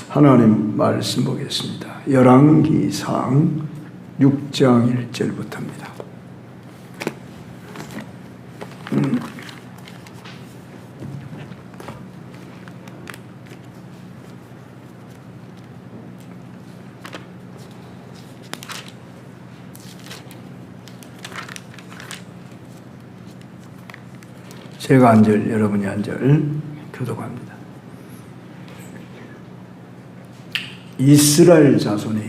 하나님 말씀 보겠습니다. 열왕기상 6장 1절부터입니다. 제가 한 절, 여러분이 한 절 교독합니다. 이스라엘 자손이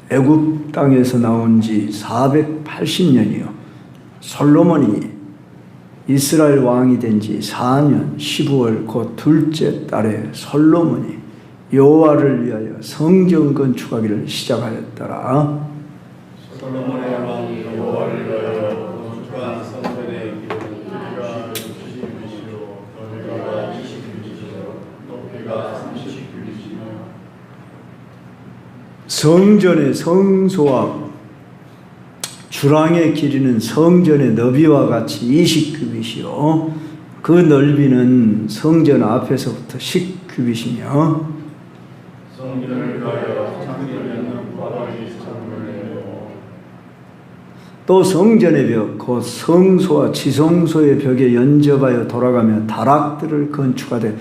애굽 땅에서 나온 지 480년이요. 솔로몬이 이스라엘 왕이 된 지 4년 12월 곧 둘째 달에 솔로몬이 여호와를 위하여 성전 건축하기를 시작하였더라. 솔로몬의 왕이 여호와를 위하여 건축한 성전의 길이가 90규빗이요 넓이가 20규빗이요 높이가 30규빗이며 성전의 성소와 주랑의 길이는 성전의 너비와 같이 20규빗이요 그 넓이는 성전 앞에서부터 10규빗이며 성전을 위하여 창기는 바닥이 3분의 또 성전의 벽 곧 성소와 지성소의 벽에 연접하여 돌아가며 다락들을 건축하되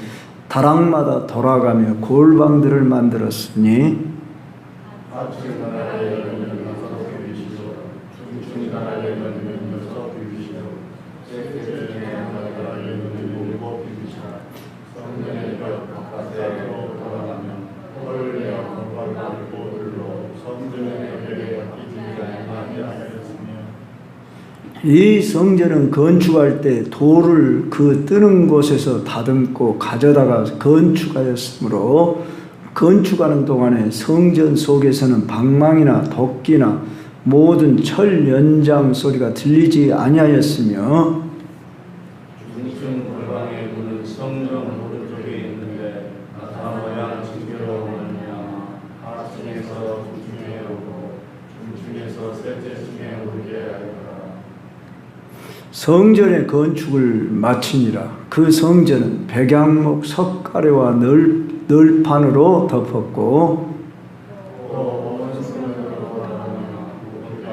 다락마다 돌아가며 골방들을 만들었으니 하층 하나에 열면 6규빗이요 중층 하나에 열면 6규빗이요 세계 중에 하나가 열면 7규빗이라 성전의 벽 바깥으로 돌아가며 홀 내어 건발을 보들로 성전의 벽에 끼지 않게 하였으며 이 성전은 건축할 때 돌을 그 뜨는 곳에서 다듬고 가져다가 건축하였으므로 건축하는 동안에 성전 속에서는 방망이나 도끼나 모든 철 연장 소리가 들리지 아니하였으며 중층 골방의 문은 성전 오른쪽에 있는데 나타 모양 징계로 말미암아 하층에서 중층에 오고 중층에서 셋째 층에 오르게 하였더라. 성전의 건축을 마치니라. 그 성전은 백양목 석가래와 널판으로 덮었고 원수문으로 나가며 높이가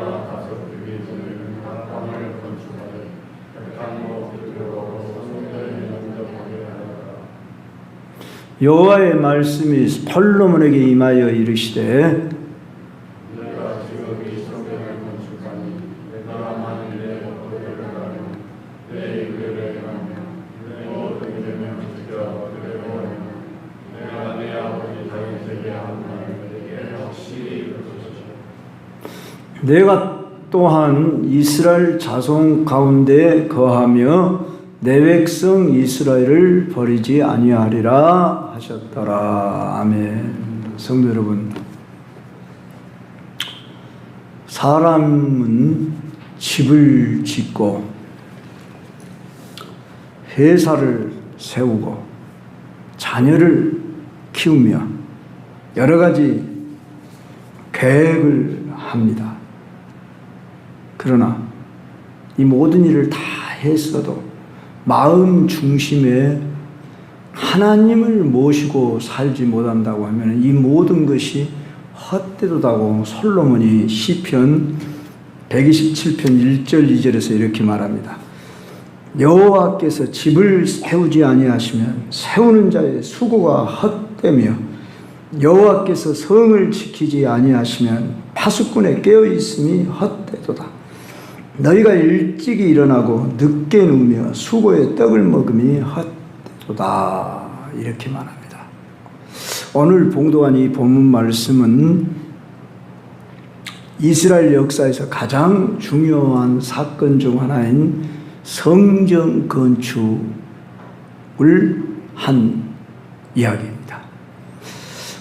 5규빗을 강방을 건축하되 백향목으로 성전을 영접하게 하였더라. 여호와의 말씀이 솔로몬에게 임하여 이르시되 내가 지금 이 성전을 건축하니 내가 만일 내 법도를 가며 내 의를 행하며 내 모든 계명을 지켜 그대로 하며 내가 내 아버지 다윗에게 한 말을 내게 확실히 이루소서. 내가 또한 이스라엘 자손 가운데 거하며 내 백성 이스라엘을 버리지 아니하리라 하셨더라. 아멘. 성도 여러분, 사람은 집을 짓고 회사를 세우고 자녀를 키우며 여러 가지 계획을 합니다. 그러나 이 모든 일을 다 했어도 마음 중심에 하나님을 모시고 살지 못한다고 하면 이 모든 것이 헛되도다고 솔로몬이 시편 127편 1절 2절에서 이렇게 말합니다. 여호와께서 집을 세우지 아니하시면 세우는 자의 수고가 헛되며 여호와께서 성을 지키지 아니하시면 파수꾼의 깨어있음이 헛되도다. 너희가 일찍이 일어나고 늦게 누우며 수고의 떡을 먹음이 헛되도다. 이렇게 말합니다. 오늘 봉독한 이 본문 말씀은 이스라엘 역사에서 가장 중요한 사건 중 하나인 성전 건축을 한 이야기입니다.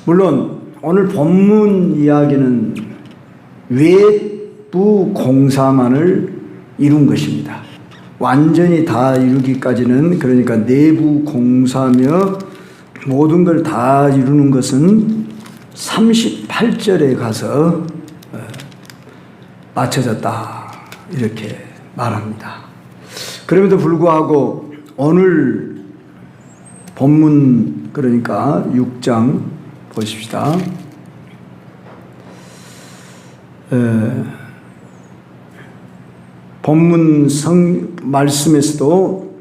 물론 오늘 본문 이야기는 외부 공사만을 이룬 것입니다. 완전히 다 이루기까지는, 그러니까 내부 공사며 모든 걸 다 이루는 것은 38절에 가서 맞춰졌다 이렇게 말합니다. 그럼에도 불구하고 오늘 본문, 그러니까 6장 보십시다. 본문 말씀에서도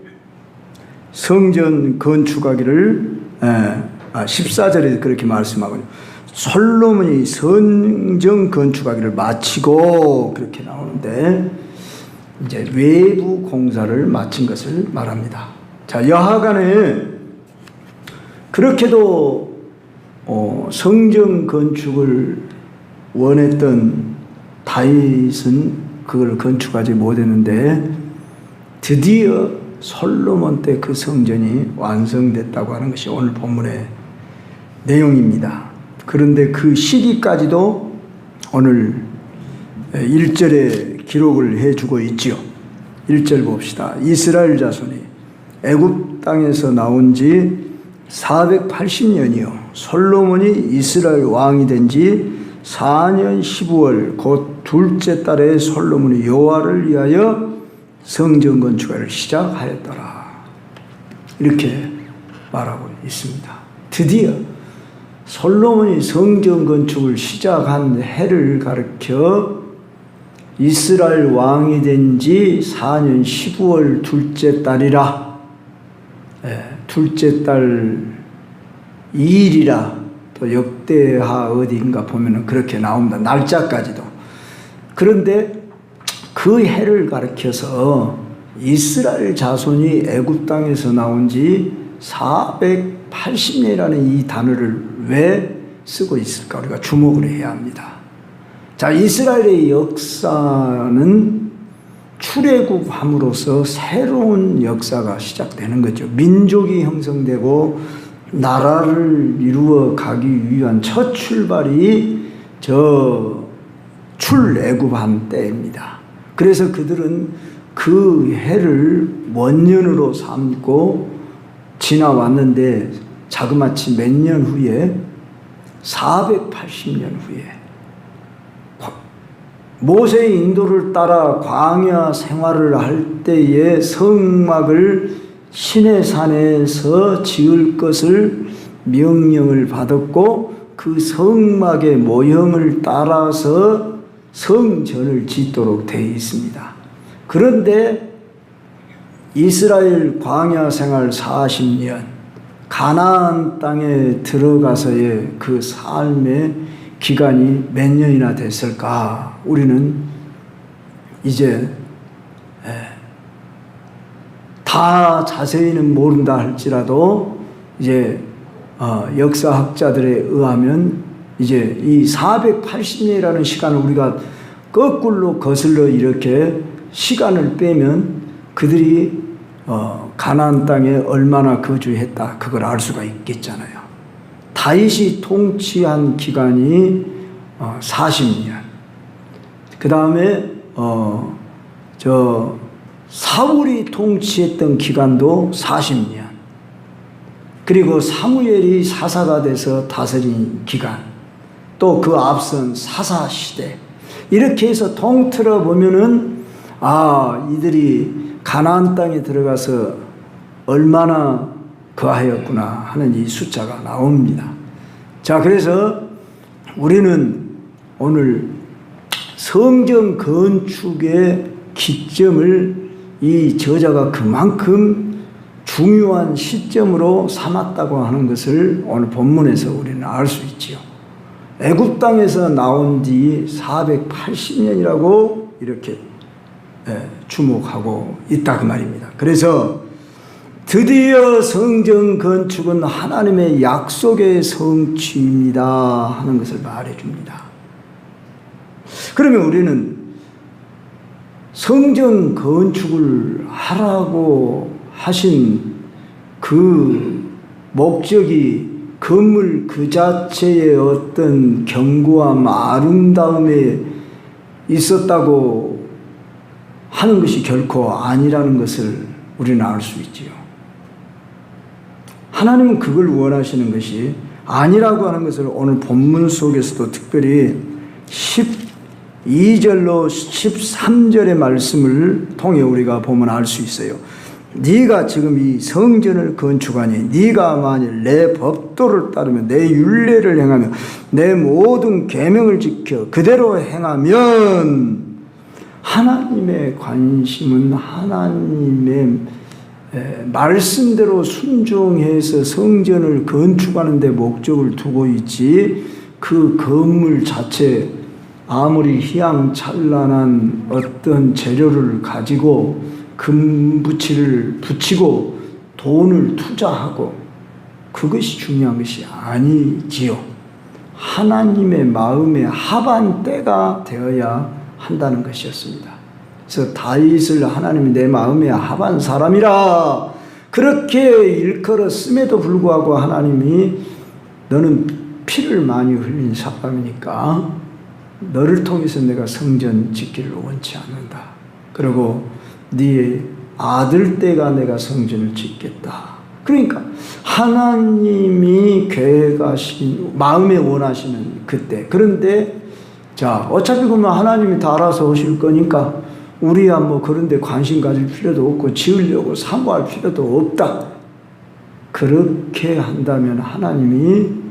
성전 건축하기를 14절에 그렇게 말씀하거든요. 솔로몬이 성전 건축하기를 마치고 그렇게 나오는데 이제 외부 공사를 마친 것을 말합니다. 자, 여하간에 그렇게도 성전 건축을 원했던 다윗은 그걸 건축하지 못했는데 드디어 솔로몬 때 그 성전이 완성됐다고 하는 것이 오늘 본문의 내용입니다. 그런데 그 시기까지도 오늘 1절에 기록을 해주고 있지요. 1절 봅시다. 이스라엘 자손이 애굽 땅에서 나온 지 480년이요 솔로몬이 이스라엘 왕이 된 지 4년 15월 곧 둘째 달에 솔로몬이 여호와를 위하여 성전 건축을 시작하였더라. 이렇게 말하고 있습니다. 드디어 솔로몬이 성전 건축을 시작한 해를 가리켜 이스라엘 왕이 된 지 4년 15월 둘째 달이라. 둘째 달 2일이라 또 역대하 어디인가 보면은 그렇게 나옵니다. 날짜까지도. 그런데 그 해를 가리켜서 이스라엘 자손이 애굽 땅에서 나온 지 480년이라는 이 단어를 왜 쓰고 있을까? 우리가 주목을 해야 합니다. 자, 이스라엘의 역사는 출애굽함으로써 새로운 역사가 시작되는 거죠. 민족이 형성되고 나라를 이루어 가기 위한 첫 출발이 저 출애굽한 때입니다. 그래서 그들은 그 해를 원년으로 삼고 지나왔는데 자그마치 몇 년 후에 480년 후에 모세의 인도를 따라 광야 생활을 할 때에 성막을 시내산에서 지을 것을 명령을 받았고 그 성막의 모형을 따라서 성전을 짓도록 되어 있습니다. 그런데 이스라엘 광야 생활 40년 가나안 땅에 들어가서의 그 삶의 기간이 몇 년이나 됐을까? 우리는 이제 다 자세히는 모른다 할지라도 이제 역사학자들에 의하면 이제 이 480년이라는 시간을 우리가 거꾸로 거슬러 이렇게 시간을 빼면 그들이 가나안 땅에 얼마나 거주했다 그걸 알 수가 있겠잖아요. 다윗이 통치한 기간이 40년. 그 다음에 사울이 통치했던 기간도 40년. 그리고 사무엘이 사사가 돼서 다스린 기간. 또 그 앞선 사사시대. 이렇게 해서 통틀어 보면은 이들이 가나안 땅에 들어가서 얼마나 거하였구나 하는 이 숫자가 나옵니다. 자, 그래서 우리는 오늘 성전 건축의 기점을 이 저자가 그만큼 중요한 시점으로 삼았다고 하는 것을 오늘 본문에서 우리는 알 수 있지요. 애굽 땅에서 나온 지 480년이라고 이렇게 주목하고 있다 그 말입니다. 그래서 드디어 성전 건축은 하나님의 약속의 성취입니다 하는 것을 말해줍니다. 그러면 우리는 성전 건축을 하라고 하신 그 목적이 건물 그 자체의 어떤 견고함, 아름다움에 있었다고 하는 것이 결코 아니라는 것을 우리는 알 수 있지요. 하나님은 그걸 원하시는 것이 아니라고 하는 것을 오늘 본문 속에서도 특별히 12절로 13절의 말씀을 통해 우리가 보면 알 수 있어요. 네가 지금 이 성전을 건축하니 네가 만일 내 법도를 따르며 내 율례를 행하며 내 모든 계명을 지켜 그대로 행하면 하나님의 관심은 하나님의 말씀대로 순종해서 성전을 건축하는 데 목적을 두고 있지 그 건물 자체 아무리 희양찬란한 어떤 재료를 가지고 금붙이를 붙이고 돈을 투자하고 그것이 중요한 것이 아니지요. 하나님의 마음에 합한 때가 되어야 한다는 것이었습니다. 그래서 다윗을 하나님이 내 마음에 합한 사람이라 그렇게 일컬었음에도 불구하고 하나님이 너는 피를 많이 흘린 사람이니까 너를 통해서 내가 성전 짓기를 원치 않는다. 그리고 네 아들 때가 내가 성전을 짓겠다. 그러니까 하나님이 계획하신 마음에 원하시는 그때. 그런데 자 어차피 그러면 하나님이 다 알아서 오실 거니까 우리야 뭐 그런 데 관심 가질 필요도 없고 지으려고 사모할 필요도 없다. 그렇게 한다면 하나님이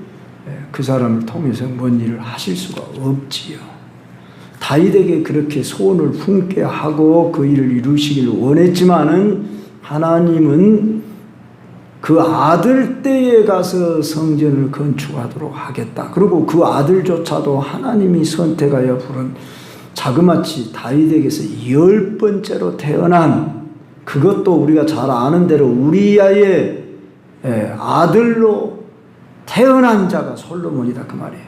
그 사람을 통해서 뭔 일을 하실 수가 없지요. 다윗에게 그렇게 소원을 품게 하고 그 일을 이루시기를 원했지만은 하나님은 그 아들 때에 가서 성전을 건축하도록 하겠다. 그리고 그 아들조차도 하나님이 선택하여 부른 자그마치 다윗에게서 10번째로 태어난 그것도 우리가 잘 아는 대로 우리아의 아들로 태어난 자가 솔로몬이다 그 말이에요.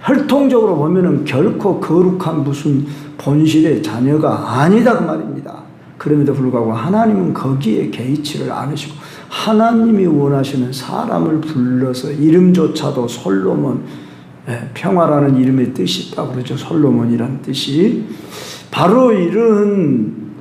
혈통적으로 보면은 결코 거룩한 무슨 본실의 자녀가 아니다 그 말입니다. 그럼에도 불구하고 하나님은 거기에 개의치를 않으시고 하나님이 원하시는 사람을 불러서 이름조차도 솔로몬, 평화라는 이름의 뜻이 있다고 그러죠. 솔로몬이라는 뜻이 바로 이런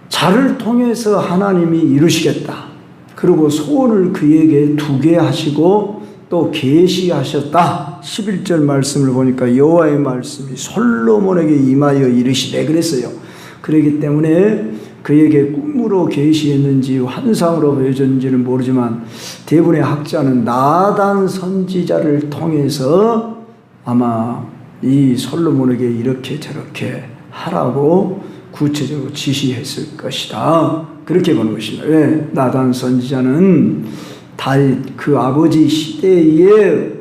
자를 통해서 하나님이 이루시겠다. 그리고 소원을 그에게 두게 하시고 또 계시하셨다. 11절 말씀을 보니까 여호와의 말씀이 솔로몬에게 임하여 이르시되 그랬어요. 그렇기 때문에 그에게 꿈으로 계시했는지 환상으로 보여졌는지는 모르지만 대부분의 학자는 나단 선지자를 통해서 아마 이 솔로몬에게 이렇게 저렇게 하라고 구체적으로 지시했을 것이다. 그렇게 보는 것입니다. 왜? 나단 선지자는 다윗 그 아버지 시대의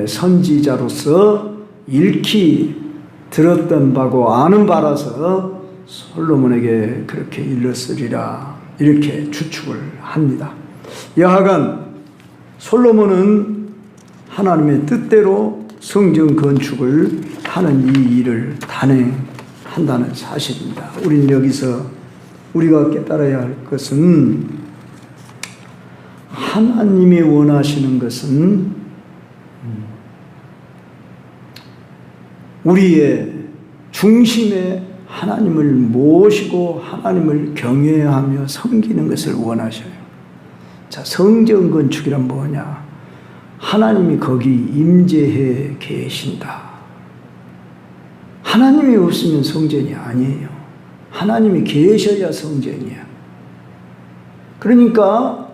선지자로서 익히 들었던 바고 아는 바라서 솔로몬에게 그렇게 일렀으리라 이렇게 추측을 합니다. 여하간 솔로몬은 하나님의 뜻대로 성전 건축을 하는 이 일을 단행한다는 사실입니다. 우리는 여기서 우리가 깨달아야 할 것은 하나님이 원하시는 것은 우리의 중심에 하나님을 모시고 하나님을 경외하며 섬기는 것을 원하셔요. 자, 성전 건축이란 뭐냐? 하나님이 거기 임재해 계신다. 하나님이 없으면 성전이 아니에요. 하나님이 계셔야 성전이야. 그러니까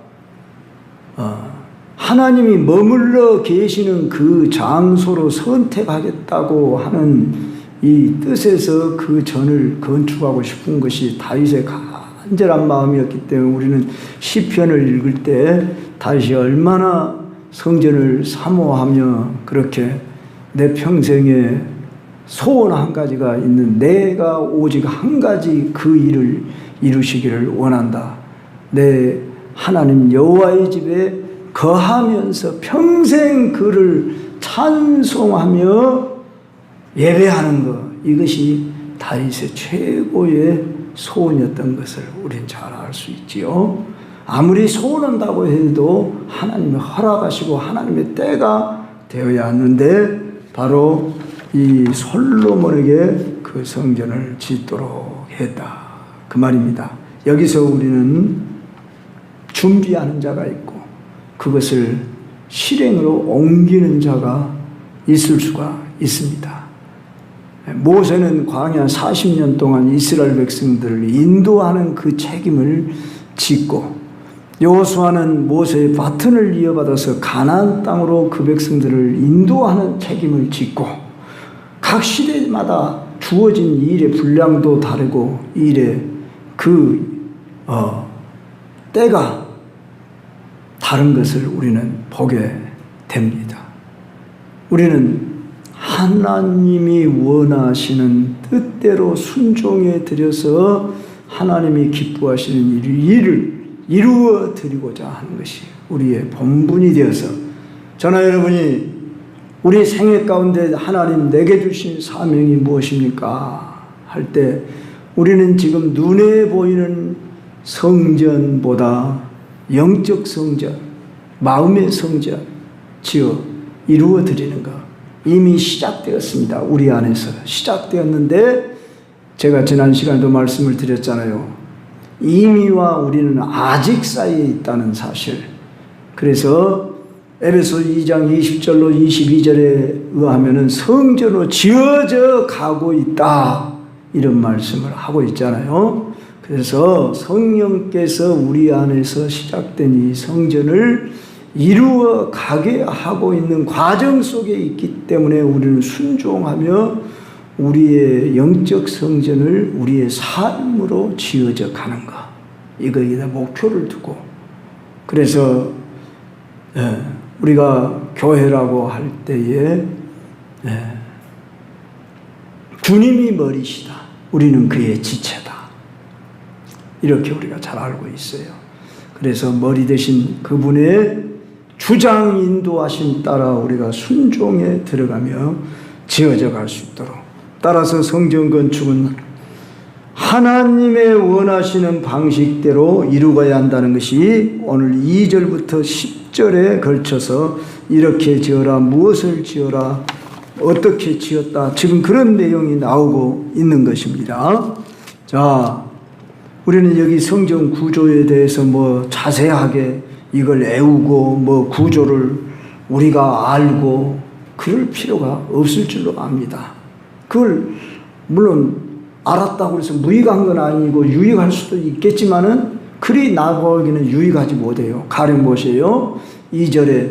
하나님이 머물러 계시는 그 장소로 선택하겠다고 하는 이 뜻에서 그 전을 건축하고 싶은 것이 다윗의 간절한 마음이었기 때문에 우리는 시편을 읽을 때 다윗이 얼마나 성전을 사모하며 그렇게 내 평생에 소원 한 가지가 있는 내가 오직 한 가지 그 일을 이루시기를 원한다. 내 하나님 여호와의 집에 거하면서 평생 그를 찬송하며 예배하는 것, 이것이 다윗의 최고의 소원이었던 것을 우리는 잘 알 수 있지요. 아무리 소원한다고 해도 하나님이 허락하시고 하나님의 때가 되어야 하는데 바로 이 솔로몬에게 그 성전을 짓도록 했다 그 말입니다. 여기서 우리는 준비하는 자가 있고 그것을 실행으로 옮기는 자가 있을 수가 있습니다. 모세는 광야 40년 동안 이스라엘 백성들을 인도하는 그 책임을 짓고, 여호수아는 모세의 바톤을 이어받아서 가나안 땅으로 그 백성들을 인도하는 책임을 짓고, 각 시대마다 주어진 일의 분량도 다르고 일의 때가 다른 것을 우리는 보게 됩니다. 우리는 하나님이 원하시는 뜻대로 순종해 드려서 하나님이 기뻐하시는 일을 이루어 드리고자 하는 것이 우리의 본분이 되어서, 저나 여러분이 우리 생애 가운데 하나님 내게 주신 사명이 무엇입니까? 할 때 우리는 지금 눈에 보이는 성전보다 영적 성전, 마음의 성전 지어 이루어 드리는 것 이미 시작되었습니다. 우리 안에서 시작되었는데, 제가 지난 시간에도 말씀을 드렸잖아요. 이미와 우리는 아직 사이에 있다는 사실. 그래서 에베소 2장 20절로 22절에 의하면은 성전으로 지어져 가고 있다, 이런 말씀을 하고 있잖아요. 그래서 성령께서 우리 안에서 시작된 이 성전을 이루어 가게 하고 있는 과정 속에 있기 때문에 우리는 순종하며 우리의 영적 성전을 우리의 삶으로 지어져 가는 것, 이거에다 목표를 두고, 그래서 우리가 교회라고 할 때에 주님이 머리시다, 우리는 그의 지체다, 이렇게 우리가 잘 알고 있어요. 그래서 머리 대신 그분의 주장 인도하심 따라 우리가 순종에 들어가며 지어져 갈 수 있도록, 따라서 성전 건축은 하나님의 원하시는 방식대로 이루어야 한다는 것이 오늘 2절부터 10절에 걸쳐서 이렇게 지어라, 무엇을 지어라, 어떻게 지었다, 지금 그런 내용이 나오고 있는 것입니다. 자, 우리는 여기 성전 구조에 대해서 뭐 자세하게 이걸 애우고 뭐 구조를 우리가 알고 그럴 필요가 없을 줄로 압니다. 그걸 물론 알았다고 해서 무익한 건 아니고 유익할 수도 있겠지만은 그리 나보기는 유익하지 못해요. 가령 보세요. 2절에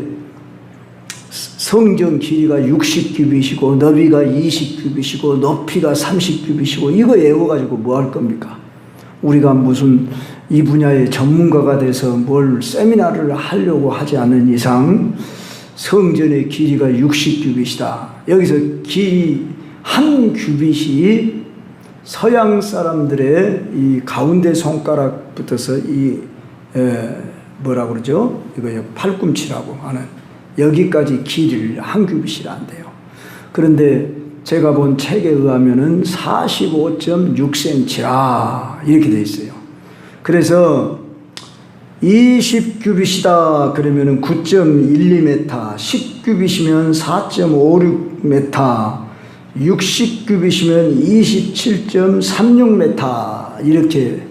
성전 길이가 60규빗이고 너비가 20규빗이고 높이가 30규빗이고 이거 외워가지고 뭐 할 겁니까? 우리가 무슨 이 분야의 전문가가 돼서 뭘 세미나를 하려고 하지 않는 이상 성전의 길이가 60규빗이다. 여기서 길이 한 규빗이 서양 사람들의 이 가운데 손가락 붙어서 이 뭐라 그러죠? 이거 팔꿈치라고 하는 여기까지 길이를 한 규빗이라 한대요. 그런데 제가 본 책에 의하면은 45.6cm라 이렇게 돼 있어요. 그래서 20규빗이다 그러면은 9.12m, 10규빗이면 4.56m, 60규빗이면 27.36m 이렇게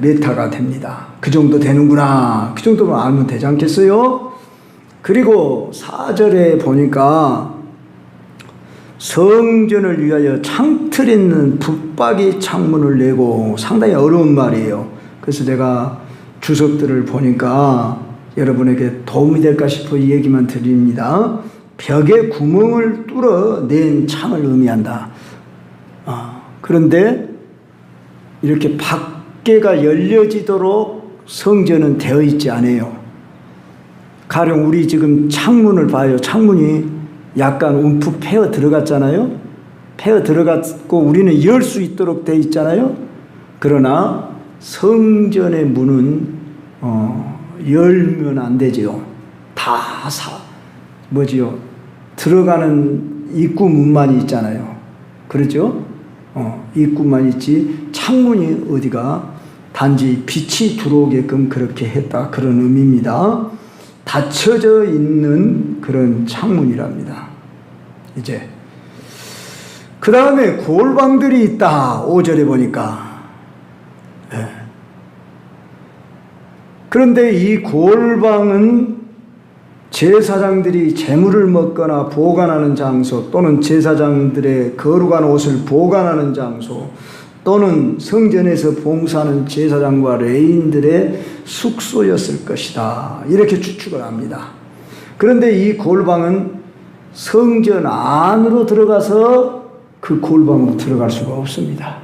메타가 됩니다. 그 정도 되는구나. 그 정도만 알면 되지 않겠어요? 그리고 4절에 보니까 성전을 위하여 창틀 있는 붙박이 창문을 내고, 상당히 어려운 말이에요. 그래서 제가 주석들을 보니까 여러분에게 도움이 될까 싶어 이 얘기만 드립니다. 벽에 구멍을 뚫어 낸 창을 의미한다. 그런데 이렇게 밖에가 열려지도록 성전은 되어 있지 않아요. 가령 우리 지금 창문을 봐요. 창문이 약간 움푹 패어 들어갔잖아요. 패어 들어갔고 우리는 열 수 있도록 되어 있잖아요. 그러나 성전의 문은 열면 안 되지요. 다 뭐지요? 들어가는 입구 문만 있잖아요. 그렇죠? 입구만 있지 창문이 어디가, 단지 빛이 들어오게끔 그렇게 했다, 그런 의미입니다. 닫혀져 있는 그런 창문이랍니다. 이제 그 다음에 골방들이 있다. 5절에 보니까. 그런데 이 골방은 제사장들이 제물을 먹거나 보관하는 장소 또는 제사장들의 거룩한 옷을 보관하는 장소 또는 성전에서 봉사하는 제사장과 레위인들의 숙소였을 것이다. 이렇게 추측을 합니다. 그런데 이 골방은 성전 안으로 들어가서 그 골방으로 들어갈 수가 없습니다.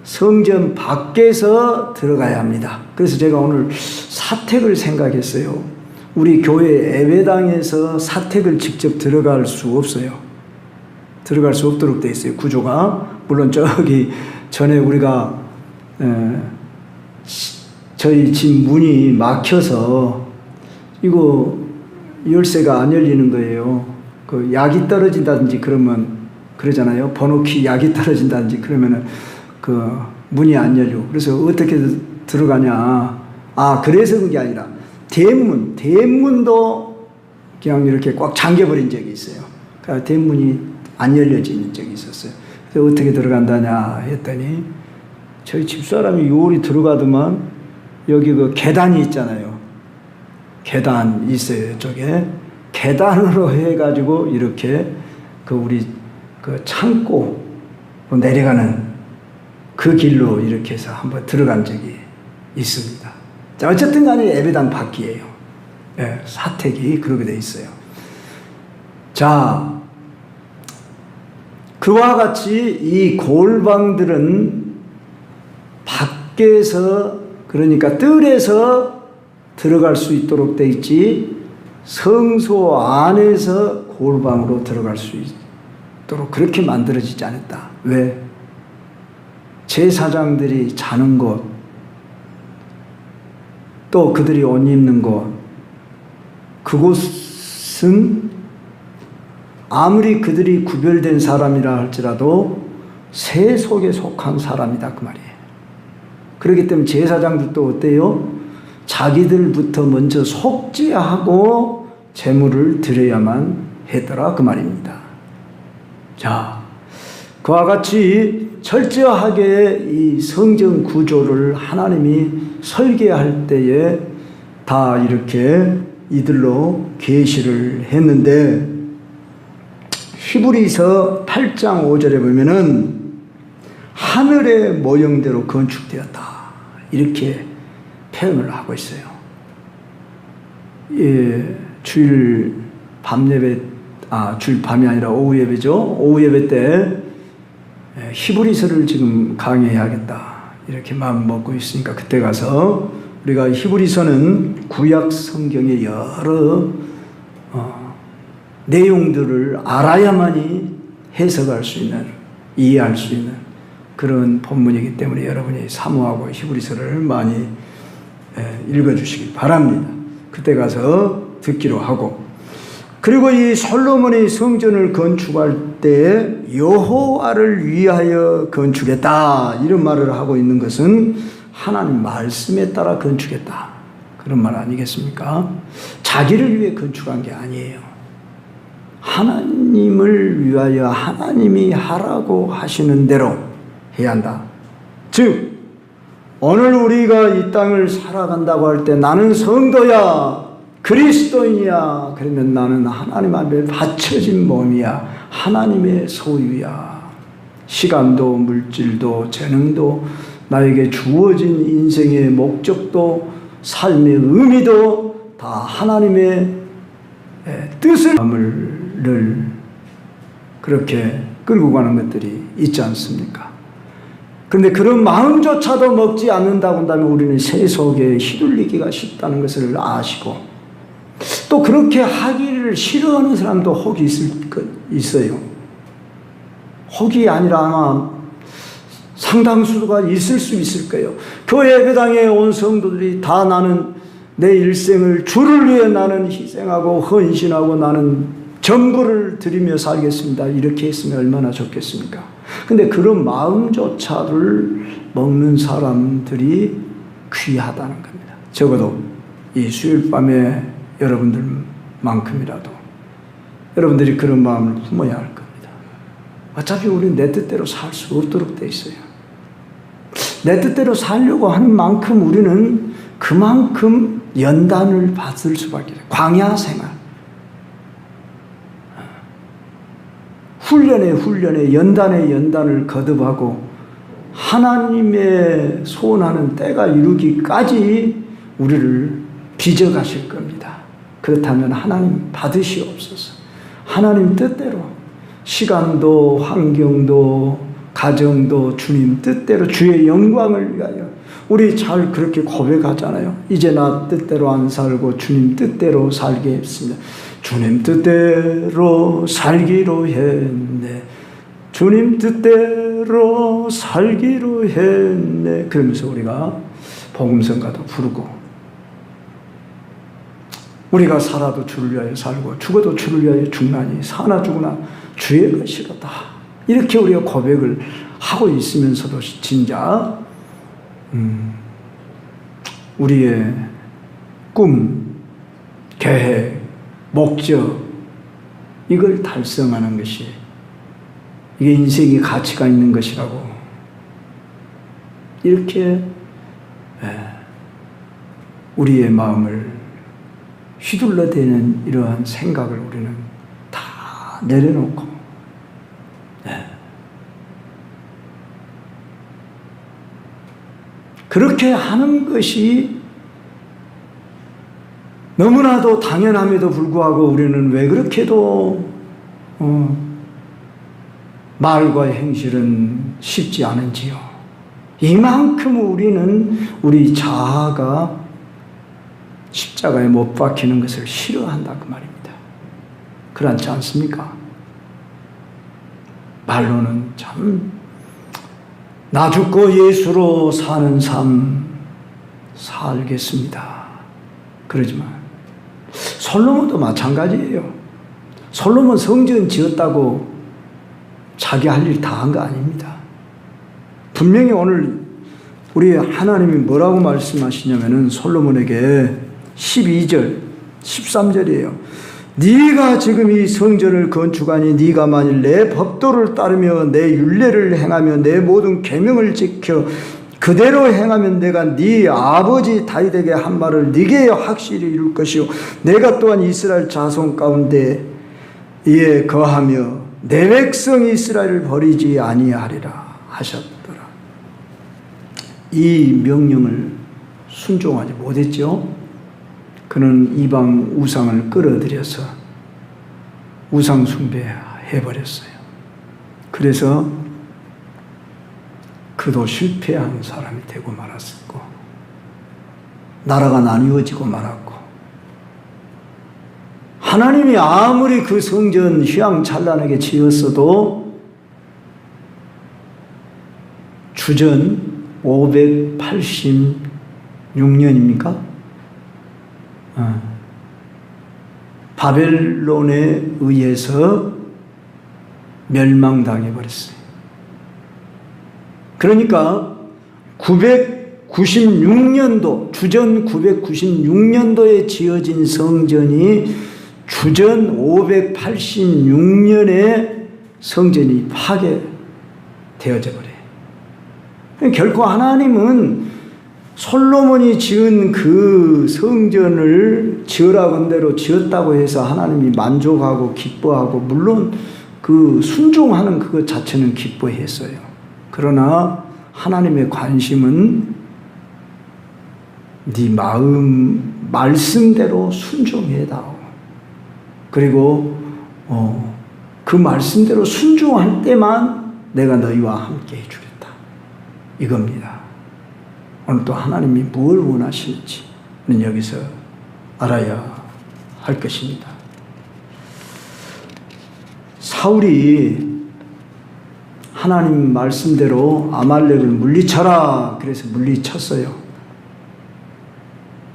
성전 밖에서 들어가야 합니다. 그래서 제가 오늘 사택을 생각했어요. 우리 교회 예배당에서 사택을 직접 들어갈 수 없어요. 들어갈 수 없도록 되어 있어요. 구조가. 물론 저기 전에 우리가 저희 집 문이 막혀서 이거 열쇠가 안 열리는 거예요. 그 약이 떨어진다든지 그러면 그러잖아요. 번호키 약이 떨어진다든지 그러면은 그 문이 안 열려. 그래서 어떻게 들어가냐. 그래서 그게 아니라 대문도 그냥 이렇게 꽉 잠겨버린 적이 있어요. 그러니까 대문이 안 열려지는 적이 있었어요. 그래서 어떻게 들어간다냐 했더니 저희 집사람이 요리 들어가더만 여기 그 계단이 있잖아요. 계단 있어요. 이쪽에. 계단으로 해가지고 이렇게 그 우리 그 창고로 내려가는 그 길로 이렇게 해서 한번 들어간 적이 있습니다. 자, 어쨌든 간에 예배당 밖이에요. 예, 사택이 그렇게 돼 있어요. 자, 그와 같이 이 골방들은 밖에서 그러니까 뜰에서 들어갈 수 있도록 돼 있지 성소 안에서 골방으로 들어갈 수 있도록 그렇게 만들어지지 않았다. 왜? 제사장들이 자는 곳, 또 그들이 옷 입는 곳, 그곳은 아무리 그들이 구별된 사람이라 할지라도 새 속에 속한 사람이다 그 말이에요. 그렇기 때문에 제사장들도 어때요? 자기들부터 먼저 속죄하고 제물을 드려야만 했더라 그 말입니다. 자, 그와 같이 철저하게 이 성전 구조를 하나님이 설계할 때에 다 이렇게 이들로 계시를 했는데 히브리서 8장 5절에 보면은 하늘의 모형대로 건축되었다 이렇게 표현을 하고 있어요. 예, 주일 밤 예배, 주일 밤이 아니라 오후 예배죠. 오후 예배 때 히브리서를 지금 강의해야겠다 이렇게 마음 먹고 있으니까 그때 가서 우리가 히브리서는 구약 성경의 여러 내용들을 알아야만이 해석할 수 있는, 이해할 수 있는 그런 본문이기 때문에 여러분이 사모하고 히브리서를 많이 읽어주시기 바랍니다. 그때 가서 듣기로 하고, 그리고 이 솔로몬이 성전을 건축할 때 여호와를 위하여 건축했다 이런 말을 하고 있는 것은 하나님 말씀에 따라 건축했다 그런 말 아니겠습니까? 자기를 위해 건축한 게 아니에요. 하나님을 위하여 하나님이 하라고 하시는 대로 해야 한다. 즉 오늘 우리가 이 땅을 살아간다고 할 때 나는 성도야 그리스도인이야 그러면 나는 하나님 앞에 바쳐진 몸이야 하나님의 소유야. 시간도 물질도 재능도 나에게 주어진 인생의 목적도 삶의 의미도 다 하나님의 뜻을 그렇게 끌고 가는 것들이 있지 않습니까? 그런데 그런 마음조차도 먹지 않는다고 한다면 우리는 세속에 휘둘리기가 쉽다는 것을 아시고 또 그렇게 하기를 싫어하는 사람도 혹이 있어요. 혹이 아니라 아마 상당수가 있을 수 있을 거예요. 교회 예배당에 온 성도들이 다 나는 내 일생을 주를 위해 나는 희생하고 헌신하고 나는 전부를 드리며 살겠습니다. 이렇게 했으면 얼마나 좋겠습니까? 근데 그런 마음조차를 먹는 사람들이 귀하다는 겁니다. 적어도 이 수요일 밤에 여러분들만큼이라도 여러분들이 그런 마음을 품어야 할 겁니다. 어차피 우리는 내 뜻대로 살 수 없도록 돼 있어요. 내 뜻대로 살려고 하는 만큼 우리는 그만큼 연단을 받을 수밖에 없어요. 광야 생활. 훈련에 연단을 거듭하고 하나님의 소원하는 때가 이루기까지 우리를 빚어가실 겁니다. 그렇다면 하나님 받으시옵소서. 하나님 뜻대로 시간도 환경도 가정도 주님 뜻대로 주의 영광을 위하여 우리 잘 그렇게 고백하잖아요. 이제 나 뜻대로 안 살고 주님 뜻대로 살게 했습니다. 주님 뜻대로 살기로 했네. 주님 뜻대로 살기로 했네. 그러면서 우리가 복음성가도 부르고 우리가 살아도 주를 위하여 살고 죽어도 주를 위하여 죽나니 사나 죽으나 주의 것이로다. 이렇게 우리가 고백을 하고 있으면서도 진짜 우리의 꿈, 계획, 목적 이걸 달성하는 것이 이게 인생의 가치가 있는 것이라고 이렇게 우리의 마음을 휘둘러대는 이러한 생각을 우리는 다 내려놓고 그렇게 하는 것이 너무나도 당연함에도 불구하고 우리는 왜 그렇게도 말과 행실은 쉽지 않은지요. 이만큼 우리는 우리 자아가 십자가에 못 박히는 것을 싫어한다 그 말입니다. 그렇지 않습니까? 말로는 참 나 죽고 예수로 사는 삶 살겠습니다. 그러지만 솔로몬도 마찬가지예요. 솔로몬 성전 지었다고 자기 할 일 다 한 거 아닙니다. 분명히 오늘 우리 하나님이 뭐라고 말씀하시냐면은 솔로몬에게 12절, 13절이에요. 네가 지금 이 성전을 건축하니 네가 만일 내 법도를 따르며 내 율례를 행하며 내 모든 계명을 지켜 그대로 행하면 내가 네 아버지 다윗에게 한 말을 네게 확실히 이룰 것이요 내가 또한 이스라엘 자손 가운데 이에 거하며 내 백성 이스라엘을 버리지 아니하리라 하셨더라. 이 명령을 순종하지 못했죠. 그는 이방 우상을 끌어들여서 우상 숭배해버렸어요. 그래서 그도 실패한 사람이 되고 말았었고 나라가 나뉘어지고 말았고 하나님이 아무리 그 성전 휘황찬란하게 지었어도 주전 586년입니까? 바벨론에 의해서 멸망당해 버렸어요. 그러니까 996년도 주전 996년도에 지어진 성전이 주전 586년에 성전이 파괴되어져 버려요. 결코 하나님은 솔로몬이 지은 그 성전을 지으라건대로 지었다고 해서 하나님이 만족하고 기뻐하고 물론 그 순종하는 그것 자체는 기뻐했어요. 그러나 하나님의 관심은 네 마음 말씀대로 순종해다오. 그리고 그 말씀대로 순종할 때만 내가 너희와 함께 해주겠다. 이겁니다. 오늘 또 하나님이 뭘 원하시는지는 여기서 알아야 할 것입니다. 사울이 하나님 말씀대로 아말렉을 물리쳐라 그래서 물리쳤어요.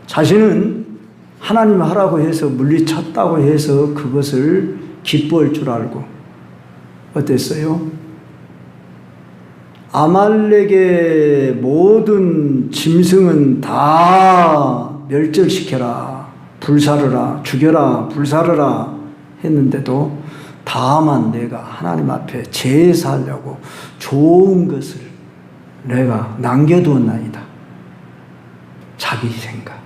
자신은 하나님 하라고 해서 물리쳤다고 해서 그것을 기뻐할 줄 알고 어땠어요? 아말렉의 모든 짐승은 다 멸절시켜라, 불사르라, 죽여라, 불사르라 했는데도 다만 내가 하나님 앞에 제사하려고 좋은 것을 내가 남겨두었나이다. 자기 생각.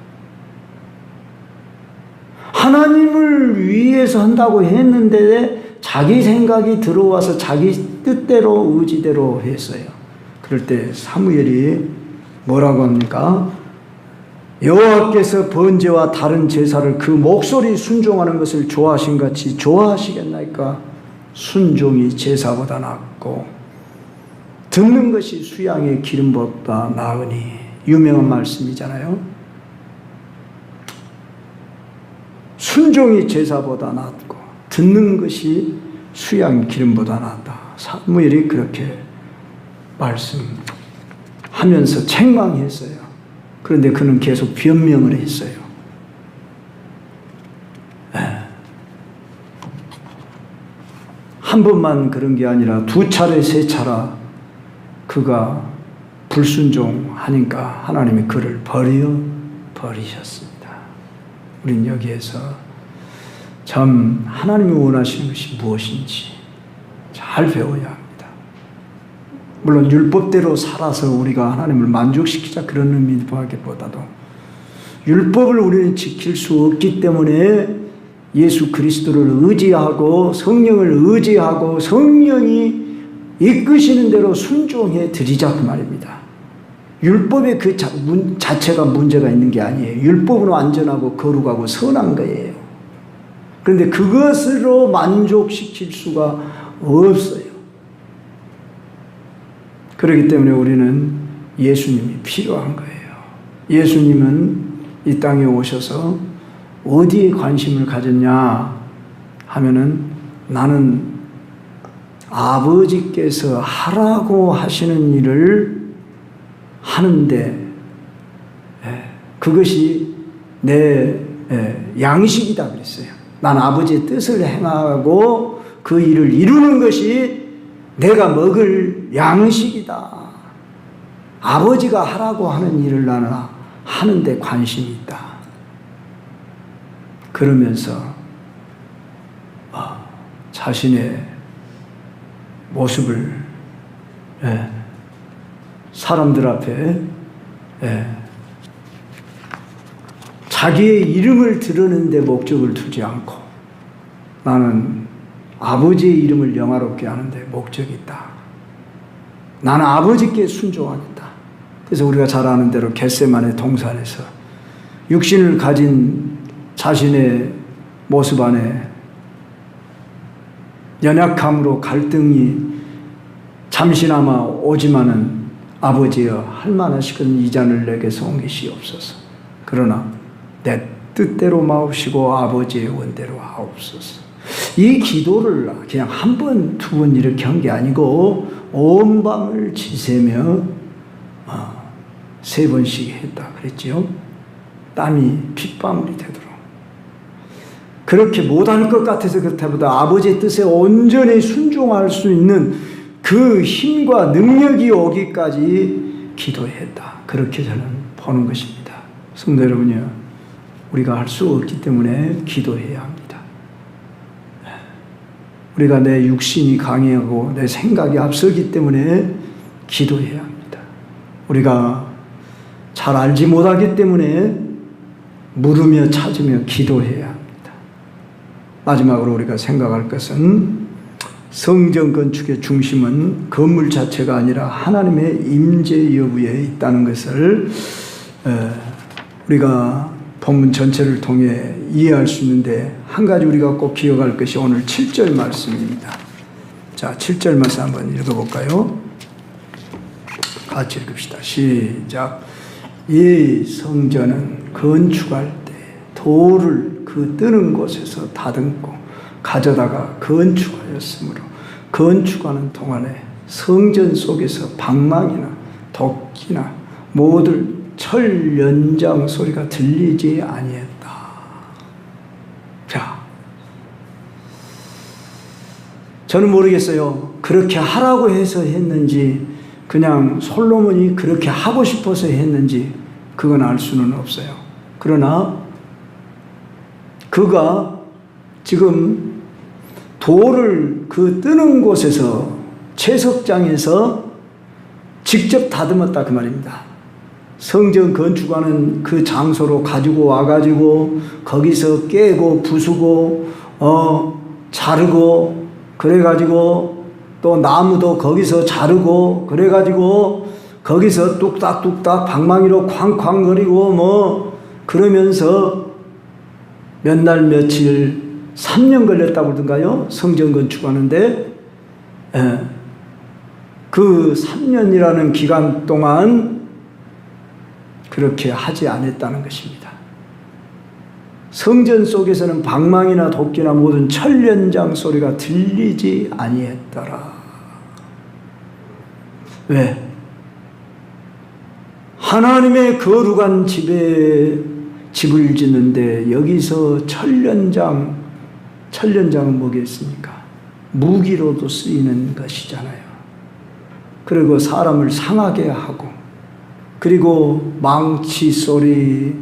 하나님을 위해서 한다고 했는데 자기 생각이 들어와서 자기 뜻대로 의지대로 했어요. 그럴 때 사무엘이 뭐라고 합니까? 여호와께서 번제와 다른 제사를 그 목소리 순종하는 것을 좋아하신 같이 좋아하시겠나이까? 순종이 제사보다 낫고 듣는 것이 수양의 기름보다 나으니. 유명한 말씀이잖아요. 순종이 제사보다 낫고 듣는 것이 수양의 기름보다 낫다. 사무엘이 그렇게 말씀하면서 책망했어요. 그런데 그는 계속 변명을 했어요. 한 번만 그런 게 아니라 두 차례 세 차례 그가 불순종하니까 하나님이 그를 버리셨습니다. 우린 여기에서 참 하나님이 원하시는 것이 무엇인지 잘 배워야 합니다. 물론 율법대로 살아서 우리가 하나님을 만족시키자 그런 의미보다도 율법을 우리는 지킬 수 없기 때문에 예수 그리스도를 의지하고 성령을 의지하고 성령이 이끄시는 대로 순종해 드리자 그 말입니다. 율법의 그 자체가 문제가 있는 게 아니에요. 율법은 완전하고 거룩하고 선한 거예요. 그런데 그것으로 만족시킬 수가 없어요. 그렇기 때문에 우리는 예수님이 필요한 거예요. 예수님은 이 땅에 오셔서 어디에 관심을 가졌냐 하면은 나는 아버지께서 하라고 하시는 일을 하는데 그것이 내 양식이다 그랬어요. 난 아버지의 뜻을 행하고 그 일을 이루는 것이 내가 먹을 양식이다. 아버지가 하라고 하는 일을 나는 하는데 관심이 있다. 그러면서 자신의 모습을 사람들 앞에 자기의 이름을 드러내는 데 목적을 두지 않고 나는 아버지의 이름을 영화롭게 하는데 목적이 있다. 나는 아버지께 순종하겠다. 그래서 우리가 잘 아는 대로 겟세마네 동산에서 육신을 가진 자신의 모습 안에 연약함으로 갈등이 잠시나마 오지만은 아버지여 할만하시거든 이 잔을 내게서 옮기시옵소서. 그러나 내 뜻대로 마옵시고 아버지의 원대로 하옵소서. 이 기도를 그냥 한 번, 두 번 이렇게 한 게 아니고 온 밤을 지새며 3번씩 했다 그랬지요. 땀이 핏방울이 되도록. 그렇게 못할 것 같아서 그렇다보다 아버지의 뜻에 온전히 순종할 수 있는 그 힘과 능력이 오기까지 기도했다. 그렇게 저는 보는 것입니다. 성도 여러분이요, 우리가 할 수 없기 때문에 기도해야 합니다. 우리가 내 육신이 강해하고 내 생각이 앞서기 때문에 기도해야 합니다. 우리가 잘 알지 못하기 때문에 물으며 찾으며 기도해야 합니다. 마지막으로 우리가 생각할 것은 성전 건축의 중심은 건물 자체가 아니라 하나님의 임재 여부에 있다는 것을 우리가 본문 전체를 통해 이해할 수 있는데 한 가지 우리가 꼭 기억할 것이 오늘 7절 말씀입니다. 자, 7절 말씀 한번 읽어볼까요? 같이 읽읍시다. 시작. 이 성전은 건축할 때 돌을 그 뜨는 곳에서 다듬고 가져다가 건축하였으므로 건축하는 동안에 성전 속에서 방망이나 도끼나 모든 철 연장 소리가 들리지 아니했다. 자, 저는 모르겠어요. 그렇게 하라고 해서 했는지 그냥 솔로몬이 그렇게 하고 싶어서 했는지 그건 알 수는 없어요. 그러나 그가 지금 돌을 그 뜨는 곳에서 채석장에서 직접 다듬었다 그 말입니다. 성전 건축하는 그 장소로 가지고 와가지고 거기서 깨고 부수고 자르고 그래가지고 또 나무도 거기서 자르고 그래가지고 거기서 뚝딱뚝딱 방망이로 쾅쾅거리고 뭐 그러면서 몇 날 며칠 3년 걸렸다고 그러던가요? 성전 건축하는데 그 3년이라는 기간 동안 그렇게 하지 않았다는 것입니다. 성전 속에서는 방망이나 도끼나 모든 철련장 소리가 들리지 아니했더라. 왜? 하나님의 거룩한 집에 집을 짓는데 여기서 철련장은 뭐겠습니까? 무기로도 쓰이는 것이잖아요. 그리고 사람을 상하게 하고, 그리고 망치 소리,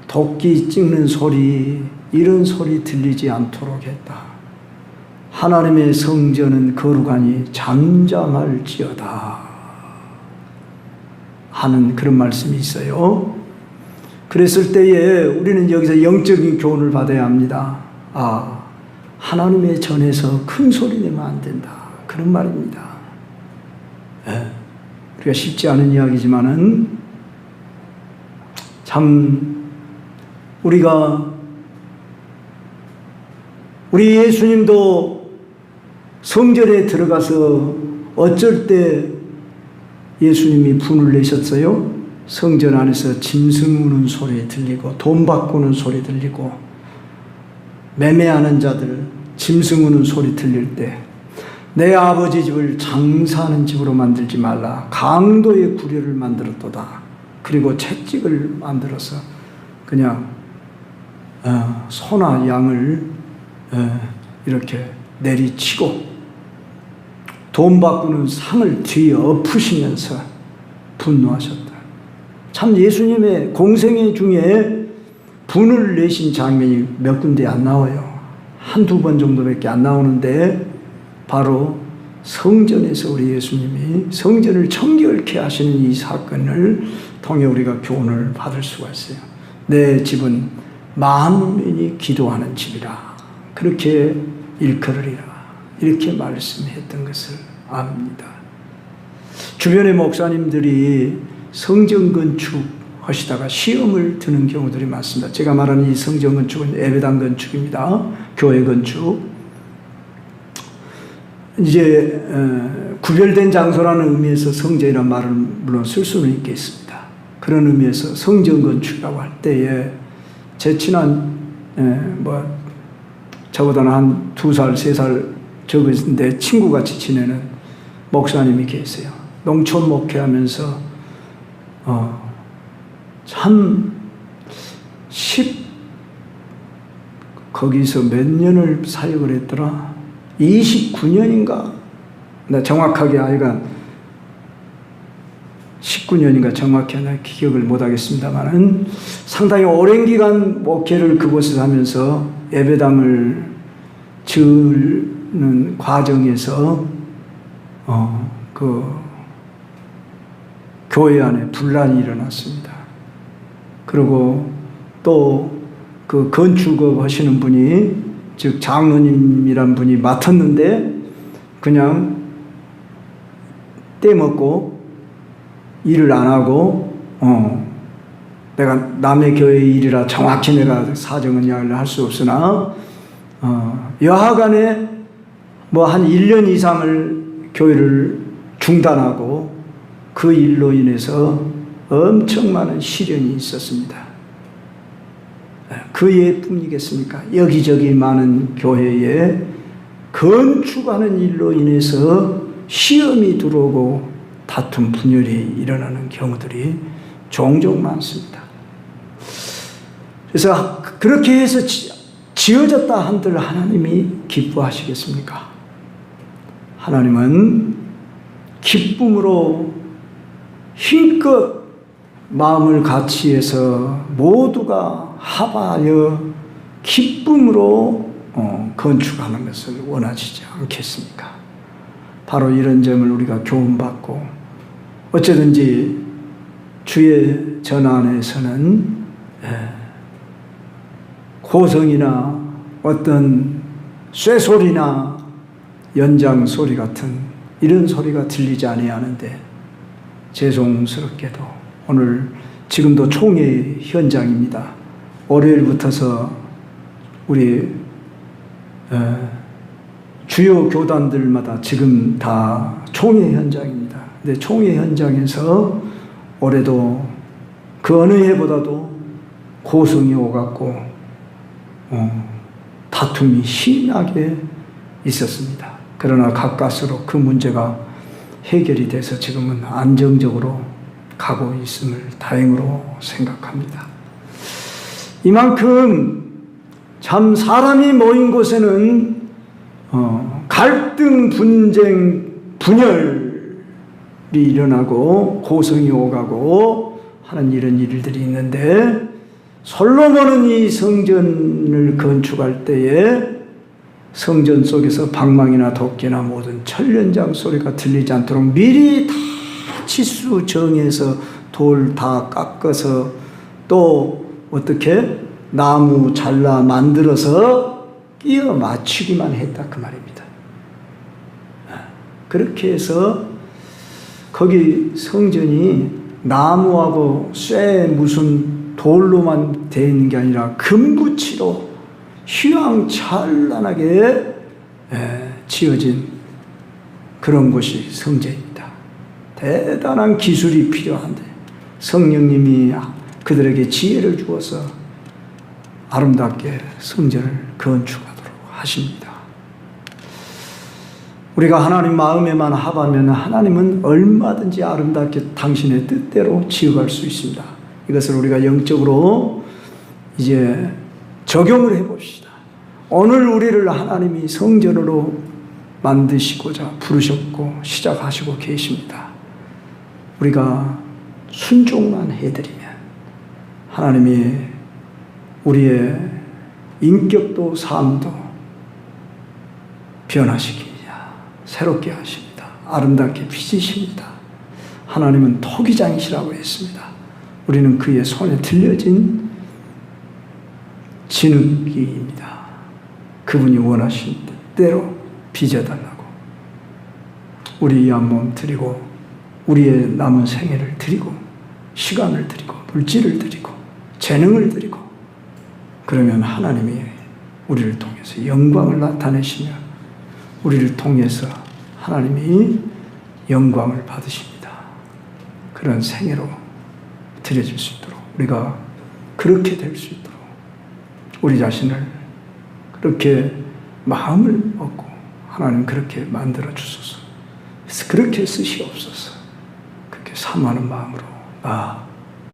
도끼 찍는 소리, 이런 소리 들리지 않도록 했다. 하나님의 성전은 거룩하니 잠잠할지어다 하는 그런 말씀이 있어요. 그랬을 때에 우리는 여기서 영적인 교훈을 받아야 합니다. 아, 하나님의 전에서 큰 소리 내면 안 된다. 그런 말입니다. 우리가 쉽지 않은 이야기지만은 참 우리 예수님도 성전에 들어가서 어쩔 때 예수님이 분을 내셨어요? 성전 안에서 짐승 우는 소리 들리고 돈 바꾸는 소리 들리고 매매하는 자들 짐승 우는 소리 들릴 때 내 아버지 집을 장사하는 집으로 만들지 말라. 강도의 구려를 만들었도다. 그리고 채찍을 만들어서 그냥 소나 양을 이렇게 내리치고 돈 바꾸는 상을 뒤에 엎으시면서 분노하셨다. 참 예수님의 공생애 중에 분을 내신 장면이 몇 군데 안 나와요. 한두 번 정도밖에 안 나오는데 바로 성전에서 우리 예수님이 성전을 청결케 하시는 이 사건을 통해 우리가 교훈을 받을 수가 있어요. 내 집은 만민이 기도하는 집이라 그렇게 일컬으리라 이렇게 말씀했던 것을 압니다. 주변의 목사님들이 성전 건축 하시다가 시험을 드는 경우들이 많습니다. 제가 말하는 이 성전 건축은 예배당 건축입니다. 교회 건축. 이제 구별된 장소라는 의미에서 성전이라는 말을 물론 쓸 수는 있겠습니다. 그런 의미에서 성전 건축이라고 할 때에 제 친한 저보다는 한 2살, 3살 적은데 친구같이 지내는 목사님이 계세요. 농촌 목회하면서 거기서 몇 년을 사역을 했더라. 29년인가? 나 정확하게 아이가 19년인가 정확히 하나 기억을 못하겠습니다만은 상당히 오랜 기간 목회를 그곳에서 하면서 예배당을 지으는 과정에서 그 교회 안에 분란이 일어났습니다. 그리고 또 그 건축업 하시는 분이 즉 장로님이란 분이 맡았는데 그냥 떼먹고 일을 안 하고 내가 남의 교회 일이라 정확히 내가 사정은 이야기를 할 수 없으나 여하간에 뭐 한 1년 이상을 교회를 중단하고 그 일로 인해서 엄청 많은 시련이 있었습니다. 그 예뿐이겠습니까? 여기저기 많은 교회에 건축하는 일로 인해서 시험이 들어오고 다툼 분열이 일어나는 경우들이 종종 많습니다. 그래서 그렇게 해서 지어졌다 한들 하나님이 기뻐하시겠습니까? 하나님은 기쁨으로 힘껏 마음을 같이해서 모두가 합하여 기쁨으로 건축하는 것을 원하시지 않겠습니까? 바로 이런 점을 우리가 교훈받고 어쩌든지 주의 전화 안에서는 고성이나 어떤 쇠소리나 연장 소리 같은 이런 소리가 들리지 아니하는데 죄송스럽게도 오늘 지금도 총회 현장입니다. 월요일부터서 우리 주요 교단들마다 지금 다 총회 현장입니다. 근데 총회 현장에서 올해도 그 어느 해보다도 고성이 오갔고 다툼이 심하게 있었습니다. 그러나 가까스로 그 문제가 해결이 돼서 지금은 안정적으로 가고 있음을 다행으로 생각합니다. 이만큼 참 사람이 모인 곳에는 갈등, 분쟁, 분열이 일어나고 고성이 오가고 하는 이런 일들이 있는데 솔로몬은 이 성전을 건축할 때에 성전 속에서 방망이나 도끼나 모든 철련장 소리가 들리지 않도록 미리 다 치수 정해서 돌 다 깎아서 또 어떻게 나무 잘라 만들어서 끼워 맞추기만 했다 그 말입니다. 그렇게 해서 거기 성전이 나무하고 쇠 무슨 돌로만 되어 있는 게 아니라 금붙이로 휘황찬란하게 지어진 그런 곳이 성전입니다. 대단한 기술이 필요한데 성령님이 그들에게 지혜를 주어서 아름답게 성전을 건축하도록 하십니다. 우리가 하나님 마음에만 합하면 하나님은 얼마든지 아름답게 당신의 뜻대로 지어갈 수 있습니다. 이것을 우리가 영적으로 이제 적용을 해봅시다. 오늘 우리를 하나님이 성전으로 만드시고자 부르셨고 시작하시고 계십니다. 우리가 순종만 해드리면 하나님이 우리의 인격도 삶도 변화시키냐 새롭게 하십니다. 아름답게 빚으십니다. 하나님은 토기장이시라고 했습니다. 우리는 그의 손에 들려진 진흙기입니다. 그분이 원하신 대로 빚어달라고 우리 이 한 몸 드리고 우리의 남은 생애를 드리고 시간을 드리고 물질을 드리고 재능을 드리고 그러면 하나님이 우리를 통해서 영광을 나타내시며 우리를 통해서 하나님이 영광을 받으십니다. 그런 생애로 드려질 수 있도록 우리가 그렇게 될 수 있도록 우리 자신을 그렇게 마음을 먹고 하나님 그렇게 만들어 주소서. 그렇게 쓰시옵소서. 그렇게 사모하는 마음으로